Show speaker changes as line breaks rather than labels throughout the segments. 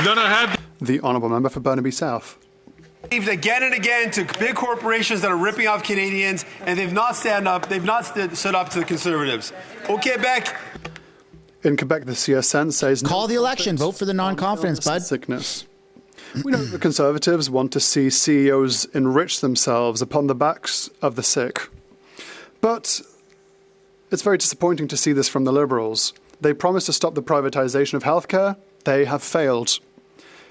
None have.
The honourable member for Burnaby South.
Again and again to big corporations that are ripping off Canadians, and they've not stood up to the Conservatives. Au Quebec.
In Quebec, the CSN says...
Call the election. Vote for the non-confidence, bud.
Sickness. We know the Conservatives want to see CEOs enrich themselves upon the backs of the sick. But it's very disappointing to see this from the Liberals. They promised to stop the privatisation of healthcare. They have failed.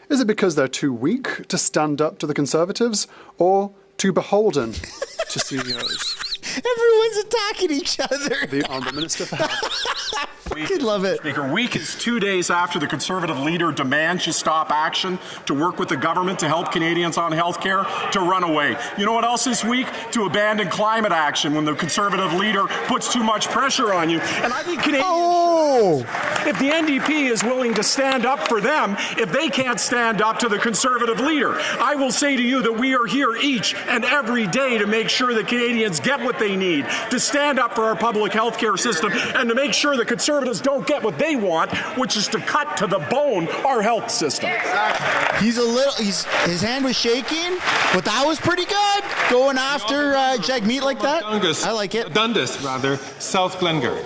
Is it because they're too weak to stand up to the Conservatives, or too beholden to CEOs?
Everyone's attacking each other.
The Honourable Minister for Health.
I love it.
Speaker, week is 2 days after the Conservative leader demands you stop action to work with the government to help Canadians on health care to run away. You know what else is weak? To abandon climate action when the Conservative leader puts too much pressure on you. And I think Canadians, if the NDP is willing to stand up for them, if they can't stand up to the Conservative leader, I will say to you that we are here each and every day to make sure that Canadians get what they need, to stand up for our public health care system, and to make sure that Conservatives don't get what they want, which is to cut to the bone our health system.
His hand was shaking, but that was pretty good. Going after Jagmeet like that. I like it.
Dundas, rather, South Glengarry.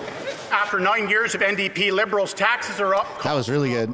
After 9 years of NDP Liberals, taxes are up.
That was really good.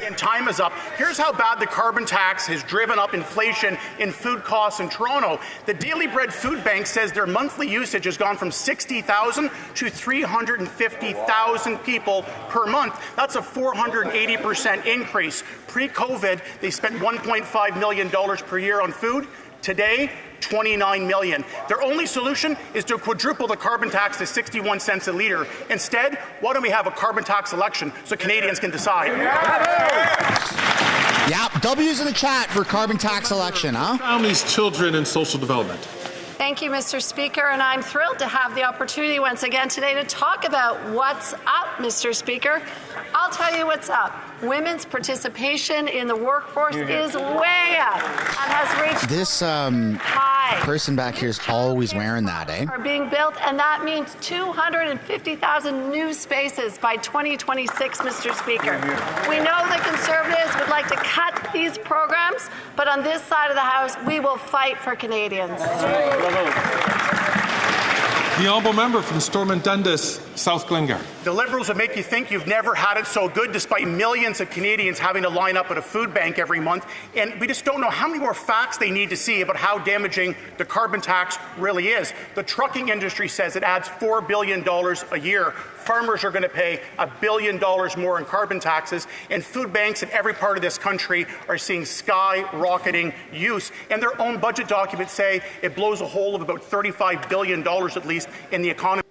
And time is up. Here's how bad the carbon tax has driven up inflation in food costs in Toronto. The Daily Bread Food Bank says their monthly usage has gone from 60,000 to 350,000 people per month. That's a 480% increase. Pre-COVID, they spent $1.5 million per year on food. Today, $29 million. Their only solution is to quadruple the carbon tax to 61 cents a litre. Instead, why don't we have a carbon tax election so Canadians can decide?
Yeah, W's in the chat for carbon tax election, huh?
Families, children, and social development.
Thank you, Mr. Speaker, and I'm thrilled to have the opportunity once again today to talk about what's up, Mr. Speaker. I'll tell you what's up. Women's participation in the workforce is way up and has reached
this
high.
person back here is always wearing that, eh?
Are being built, and that means 250,000 new spaces by 2026, Mr. Speaker. We know the Conservatives would like to cut these programs, but on this side of the House, we will fight for Canadians.
The honourable member from Stormont Dundas, South Glengarry.
The Liberals will make you think you've never had it so good, despite millions of Canadians having to line up at a food bank every month. And we just don't know how many more facts they need to see about how damaging the carbon tax really is. The trucking industry says it adds $4 billion a year. Farmers are going to pay $1 billion more in carbon taxes, and food banks in every part of this country are seeing skyrocketing use. And their own budget documents say it blows a hole of about $35 billion at least in the economy.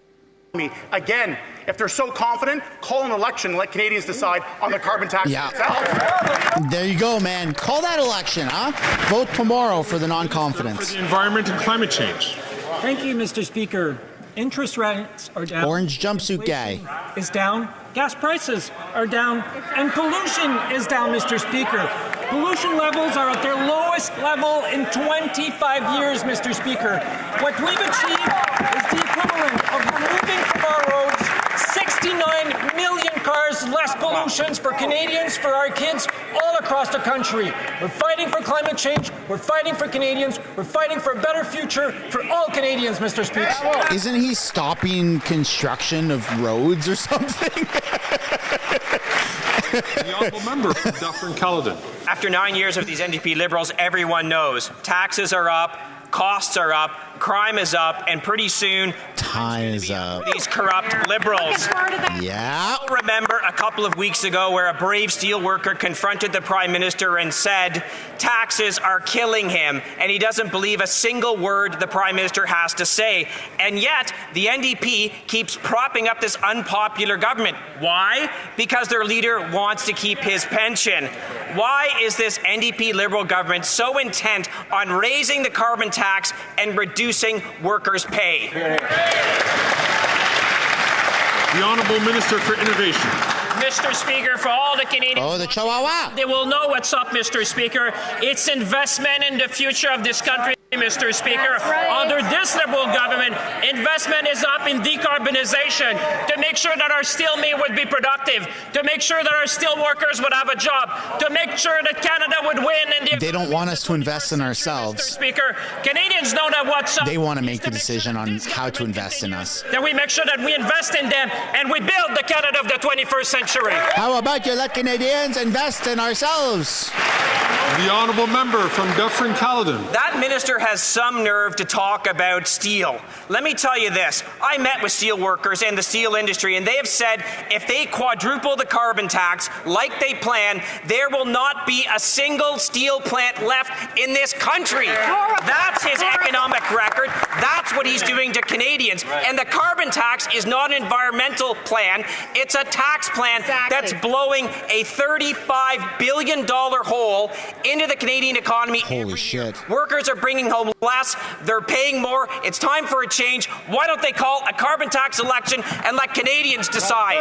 Again, if they're so confident, call an election and let Canadians decide on the carbon tax itself.
There you go, man. Call that election, huh? Vote tomorrow for the non-confidence.
For the environment and climate change.
Thank you, Mr. Speaker. Interest rates are down.
Orange jumpsuit guy
is down. Gas prices are down. And pollution is down, Mr. Speaker. Pollution levels are at their lowest level in 25 years, Mr. Speaker. What we've achieved is the equivalent of removing from our roads 69 million cars less pollutions for Canadians, for our kids, all across the country. We're fighting for climate change. We're fighting for Canadians. We're fighting for a better future for all Canadians, Mr. Speaker.
Isn't he stopping construction of roads or something?
The honourable member from Dufferin-Caledon.
After 9 years of these NDP Liberals, everyone knows taxes are up, costs are up, crime is up, and pretty soon
time is up.
These corrupt Liberals.
Yeah.
I'll remember a couple of weeks ago where a brave steel worker confronted the Prime Minister and said taxes are killing him, and he doesn't believe a single word the Prime Minister has to say. And yet, the NDP keeps propping up this unpopular government. Why? Because their leader wants to keep his pension. Why is this NDP Liberal government so intent on raising the carbon tax and reducing workers' pay?
The Honourable Minister for Innovation.
Mr. Speaker, for all the Canadians,
the Chihuahua.
They will know what's up, Mr. Speaker. It's investment in the future of this country. Mr. Speaker, under this Liberal government, investment is up in decarbonization to make sure that our steel mill would be productive, to make sure that our steel workers would have a job, to make sure that Canada would win. And
they don't want us to invest in ourselves.
Mr. Speaker, Canadians know that what's up.
They want to make the decision on how to invest in us.
That we make sure that we invest in them and we build the Canada of the 21st century.
How about you let Canadians invest in ourselves?
The honourable member from Dufferin-Caledon.
That minister has some nerve to talk about steel. Let me tell you this. I met with steel workers and the steel industry, and they have said if they quadruple the carbon tax like they plan, there will not be a single steel plant left in this country. That's his economic record. That's what he's doing to Canadians. And the carbon tax is not an environmental plan. It's a tax plan that's blowing a $35 billion hole into the Canadian economy.
Holy shit.
Workers are bringing home less. They're paying more. It's time for a change. Why don't they call a carbon tax election and let Canadians decide?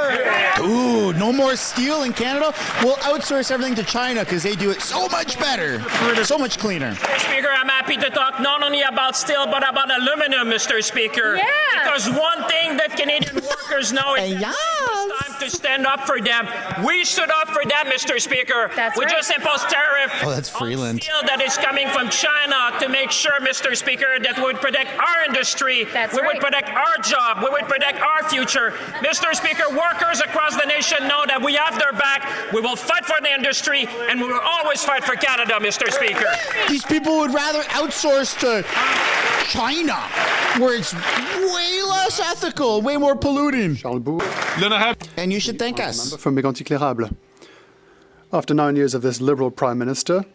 Ooh, no more steel in Canada? We'll outsource everything to China because they do it so much better, so much cleaner.
Mr. Speaker, I'm happy to talk not only about steel but about aluminum, Mr. Speaker.
Yes.
Because one thing that Canadian workers know is that it's time to stand up for them. We stood up for them, Mr. Speaker. We just imposed tariff on steel that is coming from China to make sure, Mr. Speaker, that we would protect our industry. We would protect our job. We would protect our future. Mr. Speaker, workers across the nation know that we have their back. We will fight for the industry, and we will always fight for Canada, Mr. Speaker.
These people would rather outsource to China, where it's way less ethical, way more polluting. And you should thank us.
Member from Mégantic-L'Érable. After 9 years of this Liberal Prime Minister,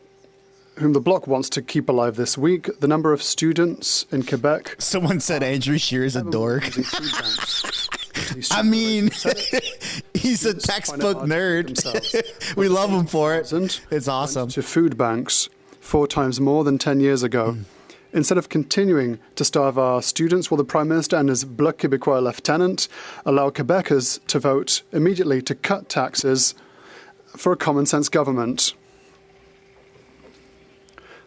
whom the Bloc wants to keep alive this week, the number of students in Quebec...
Someone said Andrew Scheer is a dork. I mean, he's a textbook nerd. We love him for it. It's awesome.
To food banks 4 times more than 10 years ago. Instead of continuing to starve our students, will the Prime Minister and his Bloc Québécois lieutenant allow Quebecers to vote immediately to cut taxes for a common-sense government?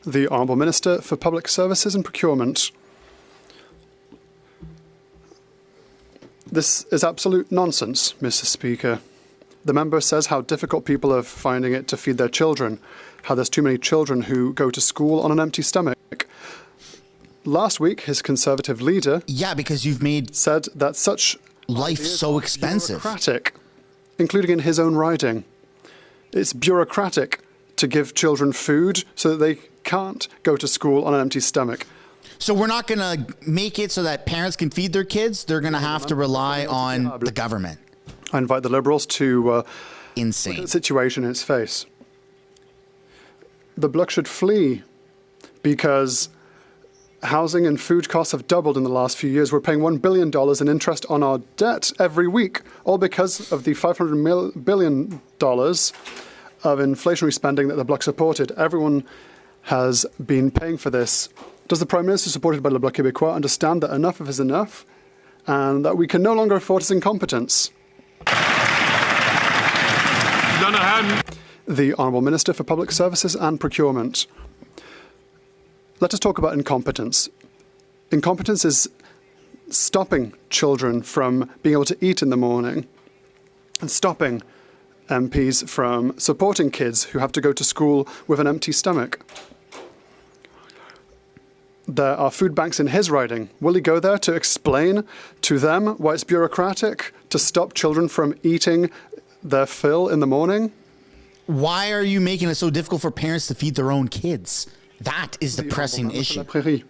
The Honourable Minister for Public Services and Procurement. This is absolute nonsense, Mr. Speaker. The member says how difficult people are finding it to feed their children, how there's too many children who go to school on an empty stomach. Last week, his Conservative leader...
Yeah, because you've made...
...said that such...
life so expensive.
...bureaucratic, including in his own riding. It's bureaucratic to give children food so that they can't go to school on an empty stomach.
So we're not going to make it so that parents can feed their kids? They're going to have to rely on the government.
I invite the Liberals to
insane
look at the situation in its face. The Bloc should flee because housing and food costs have doubled in the last few years. We're paying $1 billion in interest on our debt every week, all because of the $500 billion of inflationary spending that the Bloc supported. Everyone has been paying for this. Does the Prime Minister, supported by Le Bloc Québécois, understand that enough is enough and that we can no longer afford his incompetence? The Honourable Minister for Public Services and Procurement. Let us talk about incompetence. Incompetence is stopping children from being able to eat in the morning and stopping MPs from supporting kids who have to go to school with an empty stomach. There are food banks in his riding. Will he go there to explain to them why it's bureaucratic to stop children from eating their fill in the morning?
Why are you making it so difficult for parents to feed their own kids? That is the pressing issue.
The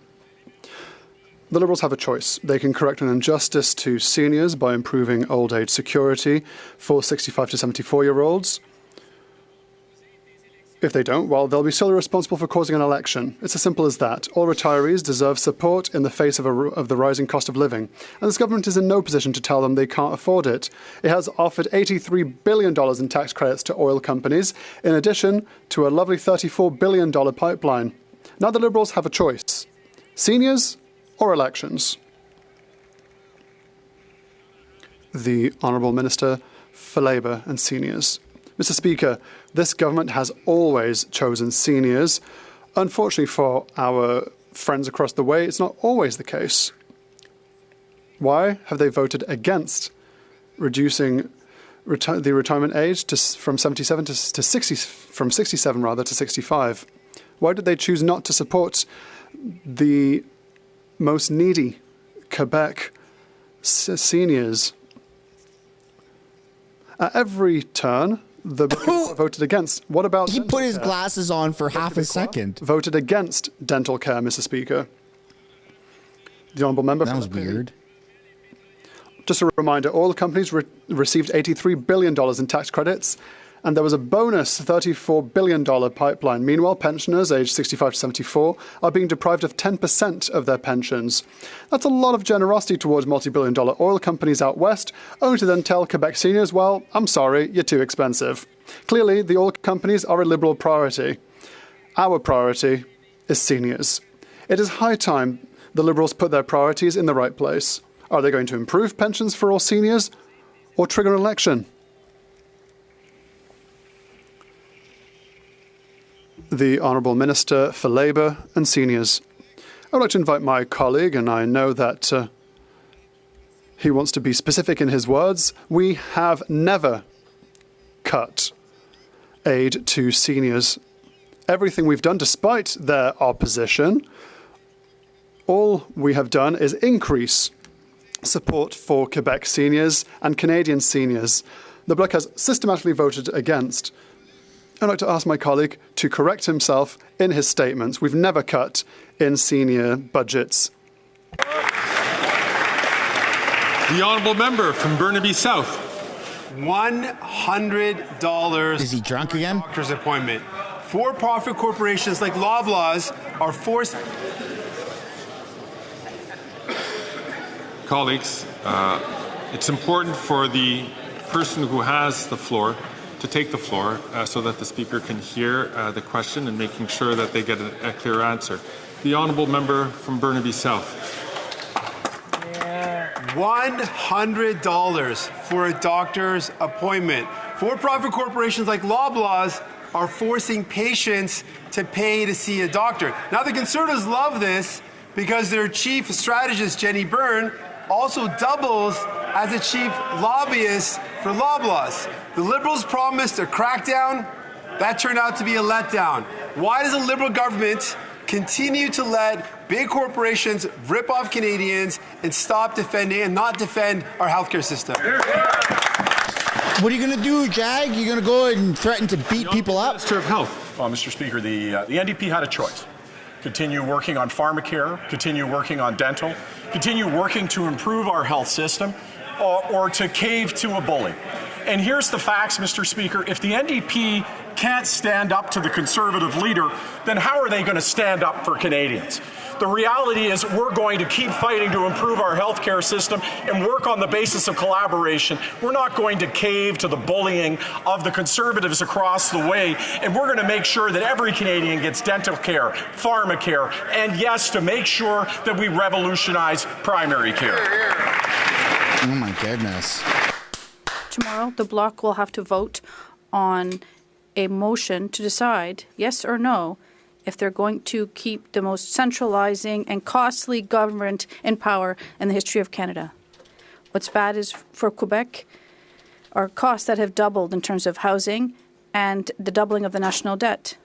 Liberals have a choice. They can correct an injustice to seniors by improving old age security for 65 to 74-year-olds. If they don't, well, they'll be solely responsible for causing an election. It's as simple as that. All retirees deserve support in the face of the rising cost of living. And this government is in no position to tell them they can't afford it. It has offered $83 billion in tax credits to oil companies, in addition to a lovely $34 billion pipeline. Now the Liberals have a choice. Seniors or elections? The Honourable Minister for Labour and Seniors. Mr. Speaker, this government has always chosen seniors. Unfortunately for our friends across the way, it's not always the case. Why have they voted against reducing the retirement age from 67 to 60, from 67 rather to 65? Why did they choose not to support the most needy Quebec seniors? At every turn, the voted against. What about
he put his glasses on for half a second?
Voted against dental care, Mr. Speaker. The honourable member.
That was weird.
Just a reminder, oil companies received $83 billion in tax credits, and there was a bonus $34 billion pipeline. Meanwhile, pensioners aged 65 to 74 are being deprived of 10% of their pensions. That's a lot of generosity towards multi-billion-dollar oil companies out west, only to then tell Quebec seniors, well, I'm sorry, you're too expensive. Clearly, the oil companies are a Liberal priority. Our priority is seniors. It is high time the Liberals put their priorities in the right place. Are they going to improve pensions for all seniors or trigger an election? The Honourable Minister for Labour and Seniors. I would like to invite my colleague, and I know that he wants to be specific in his words. We have never cut aid to seniors. Everything we've done, despite their opposition, all we have done is increase support for Quebec seniors and Canadian seniors. The Bloc has systematically voted against. I'd like to ask my colleague to correct himself in his statements. We've never cut in senior budgets.
The honourable member from Burnaby South.
$100.
Is he drunk again?
Doctor's appointment. For-profit corporations like Loblaws are forced.
Colleagues, it's important for the person who has the floor to take the floor so that the Speaker can hear the question and making sure that they get a clear answer. The honourable member from Burnaby South.
$100 for a doctor's appointment. For-profit corporations like Loblaws are forcing patients to pay to see a doctor. Now, the Conservatives love this because their chief strategist, Jenny Byrne, also doubles as a chief lobbyist for Loblaws. The Liberals promised a crackdown. That turned out to be a letdown. Why does the Liberal government continue to let big corporations rip off Canadians and stop defending and not defend our healthcare system?
What are you going to do, Jag? You're going to go and threaten to beat people up?
Minister of Health.
Well, Mr. Speaker, the NDP had a choice. Continue working on pharmacare, continue working on dental, continue working to improve our health system, or to cave to a bully. And here's the facts, Mr. Speaker. If the NDP can't stand up to the Conservative leader, then how are they going to stand up for Canadians? The reality is we're going to keep fighting to improve our healthcare system and work on the basis of collaboration. We're not going to cave to the bullying of the Conservatives across the way, and we're going to make sure that every Canadian gets dental care, pharmacare, and yes, to make sure that we revolutionize primary care.
Oh my goodness.
Tomorrow, the Bloc will have to vote on a motion to decide, yes or no, if they're going to keep the most centralizing and costly government in power in the history of Canada. What's bad is for Quebec are costs that have doubled in terms of housing and the doubling of the national debt.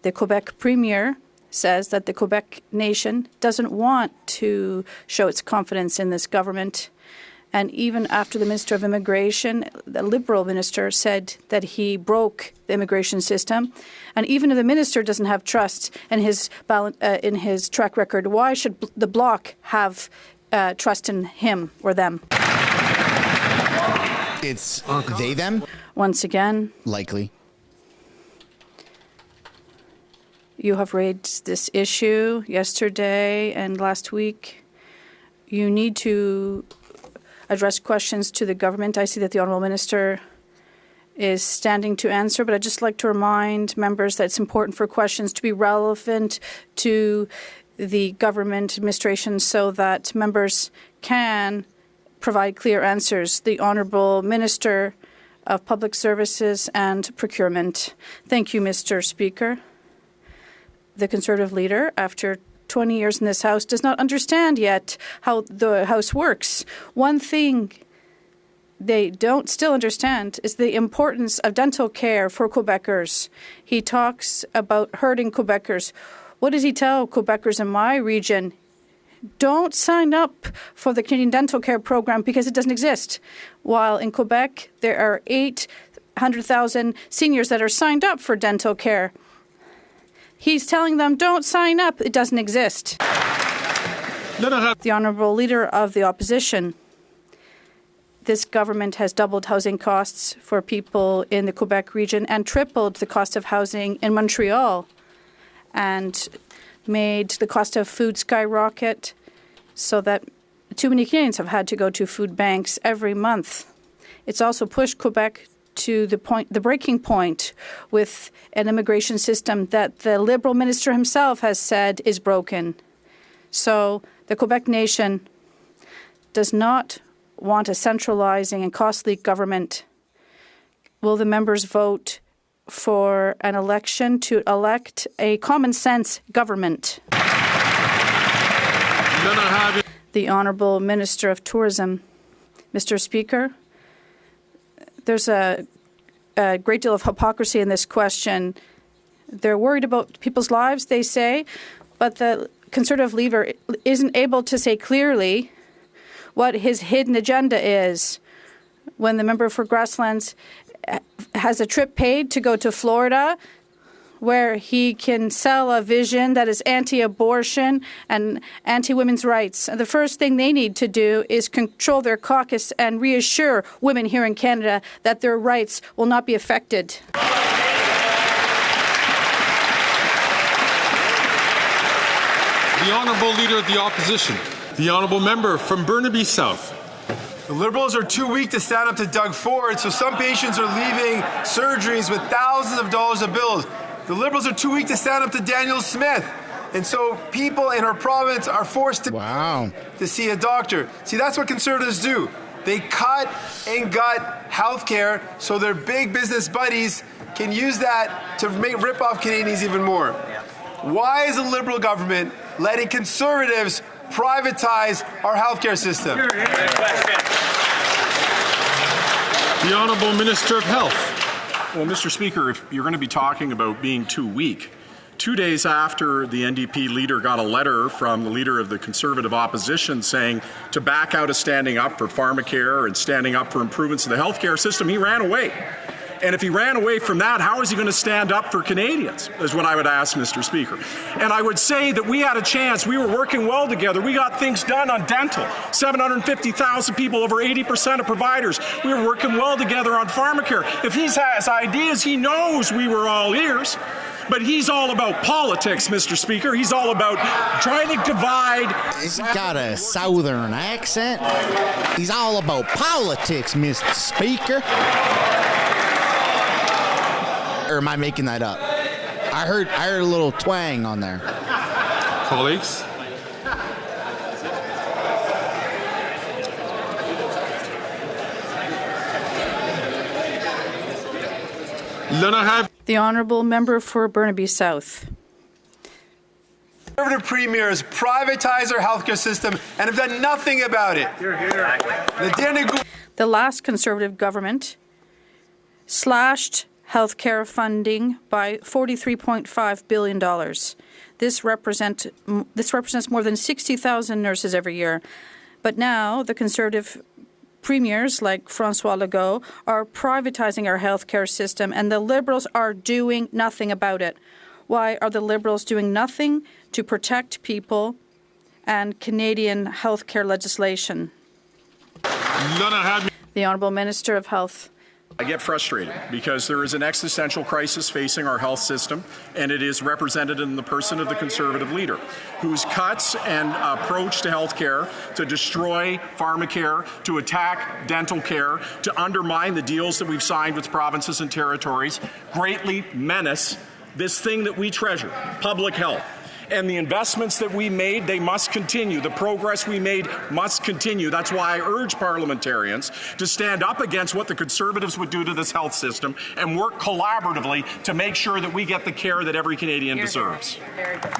The Quebec Premier says that the Quebec nation doesn't want to show its confidence in this government. And even after the Minister of Immigration, the Liberal minister, said that he broke the immigration system, and even if the minister doesn't have trust in his track record, why should the Bloc have trust in him or them?
It's they, them?
Once again.
Likely.
You have raised this issue yesterday and last week. You need to address questions to the government. I see that the Honourable Minister is standing to answer, but I'd just like to remind members that it's important for questions to be relevant to the government administration so that members can provide clear answers. The Honourable Minister of Public Services and Procurement. Thank you, Mr. Speaker. The Conservative leader, after 20 years in this House does not understand yet how the House works. One thing they don't still understand is the importance of dental care for Quebecers. He talks about hurting Quebecers. What does he tell Quebecers in my region? Don't sign up for the Canadian Dental Care Program because it doesn't exist. While in Quebec, there are 800,000 seniors that are signed up for dental care. He's telling them, don't sign up. It doesn't exist. The Honourable Leader of the Opposition. This government has doubled housing costs for people in the Quebec region and tripled the cost of housing in Montreal, and made the cost of food skyrocket so that too many Canadians have had to go to food banks every month. It's also pushed Quebec to the breaking point with an immigration system that the Liberal minister himself has said is broken. So the Quebec nation does not want a centralizing and costly government. Will the members vote for an election to elect a common-sense government? The Honourable Minister of Tourism. Mr. Speaker, there's a great deal of hypocrisy in this question. They're worried about people's lives, they say, but the Conservative leader isn't able to say clearly what his hidden agenda is. When the member for Grasslands has a trip paid to go to Florida, where he can sell a vision that is anti-abortion and anti-women's rights. And the first thing they need to do is control their caucus and reassure women here in Canada that their rights will not be affected.
The Honourable Leader of the Opposition. The Honourable Member from Burnaby South.
The Liberals are too weak to stand up to Doug Ford, so some patients are leaving surgeries with thousands of dollars of bills. The Liberals are too weak to stand up to Daniel Smith. And so people in our province are forced to see a doctor. See, that's what Conservatives do. They cut and gut health care so their big business buddies can use that to rip off Canadians even more. Why is the Liberal government letting Conservatives privatize our healthcare system?
The Honourable Minister of Health.
Well, Mr. Speaker, if you're going to be talking about being too weak, 2 days after the NDP leader got a letter from the leader of the Conservative opposition saying to back out of standing up for pharmacare and standing up for improvements in the healthcare system, he ran away. And if he ran away from that, how is he going to stand up for Canadians, is what I would ask, Mr. Speaker. And I would say that we had a chance. We were working well together. We got things done on dental. 750,000 people, over 80% of providers. We were working well together on pharmacare. If he has ideas, he knows we were all ears. But he's all about politics, Mr. Speaker. He's all about trying to divide.
He's got a southern accent. He's all about politics, Mr. Speaker. Or am I making that up? I heard a little twang on there.
Colleagues.
The Honourable Member for Burnaby South.
Conservative premiers privatize our healthcare system and have done nothing about it.
The last Conservative government slashed healthcare funding by $43.5 billion. This represents more than 60,000 nurses every year. But now the Conservative premiers like François Legault are privatizing our healthcare system, and the Liberals are doing nothing about it. Why are the Liberals doing nothing to protect people and Canadian healthcare legislation? The Honourable Minister of Health.
I get frustrated because there is an existential crisis facing our health system, and it is represented in the person of the Conservative leader, whose cuts and approach to health care to destroy pharmacare, to attack dental care, to undermine the deals that we've signed with provinces and territories, greatly menace this thing that we treasure, public health. And the investments that we made, they must continue. The progress we made must continue. That's why I urge parliamentarians to stand up against what the Conservatives would do to this health system and work collaboratively to make sure that we get the care that every Canadian deserves.
Very good.